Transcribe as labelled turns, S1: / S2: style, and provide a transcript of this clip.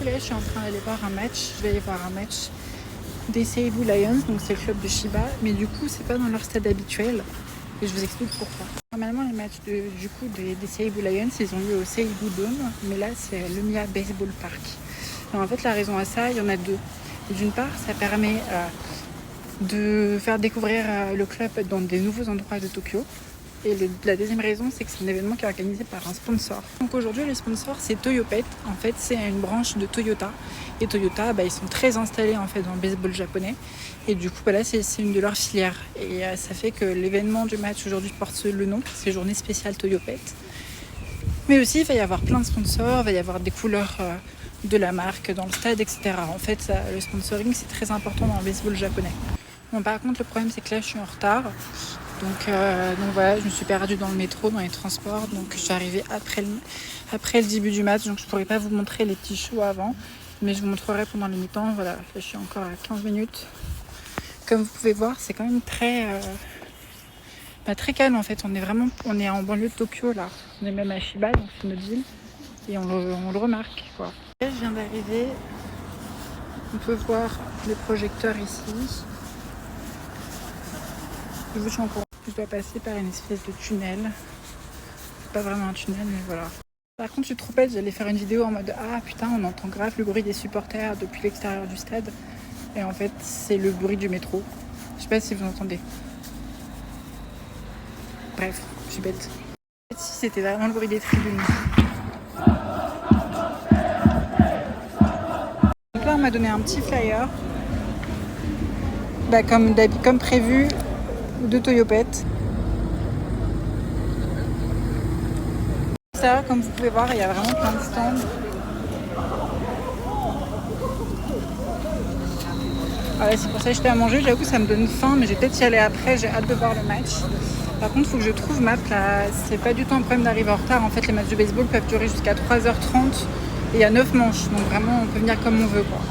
S1: coup là je suis en train d'aller voir un match. Je vais aller voir un match des Seibu Lions, donc c'est le club de Chiba, mais du coup c'est pas dans leur stade habituel et je vous explique pourquoi. Normalement les matchs des Seibu Lions ils ont lieu au Seibu Dome, mais là c'est le Mia Baseball Park. Alors, en fait la raison à ça, il y en a deux. D'une part ça permet de faire découvrir le club dans des nouveaux endroits de Tokyo. Et la deuxième raison, c'est que c'est un événement qui est organisé par un sponsor. Donc aujourd'hui, le sponsor, c'est Toyopet. En fait, c'est une branche de Toyota. Et Toyota, ils sont très installés en fait dans le baseball japonais. Et du coup, là, c'est une de leurs filières. Et ça fait que l'événement du match aujourd'hui porte le nom. C'est Journée spéciale Toyopet. Mais aussi, il va y avoir plein de sponsors. Il va y avoir des couleurs de la marque dans le stade, etc. En fait, le sponsoring, c'est très important dans le baseball japonais. Bon, par contre, le problème, c'est que là, je suis en retard. Donc voilà, je me suis perdue dans le métro, dans les transports. Donc je suis arrivée après le début du match. Donc je ne pourrais pas vous montrer les petits shows avant. Mais je vous montrerai pendant les mi-temps. Voilà, là, je suis encore à 15 minutes. Comme vous pouvez voir, c'est quand même très calme en fait. On est en banlieue de Tokyo là. On est même à Chiba, donc c'est notre ville. Et on le remarque quoi. Là, je viens d'arriver. On peut voir les projecteurs ici. Je vous tiens au courant. Je dois passer par une espèce de tunnel. C'est pas vraiment un tunnel, mais voilà. Par contre, je suis trop bête, j'allais faire une vidéo en mode ah putain, on entend grave le bruit des supporters depuis l'extérieur du stade. Et en fait, c'est le bruit du métro. Je sais pas si vous entendez. Bref, je suis bête. En fait, si c'était vraiment le bruit des tribunes. Donc là, on m'a donné un petit flyer. Comme prévu, de Toyopet. Ça, comme vous pouvez voir, il y a vraiment plein de stands. C'est pour ça que j'étais à manger. J'avoue, ça me donne faim, mais je vais peut-être y aller après. J'ai hâte de voir le match. Par contre, il faut que je trouve ma place. C'est pas du tout un problème d'arriver en retard. En fait, les matchs de baseball peuvent durer jusqu'à 3h30 et il y a 9 manches. Donc vraiment, on peut venir comme on veut, quoi.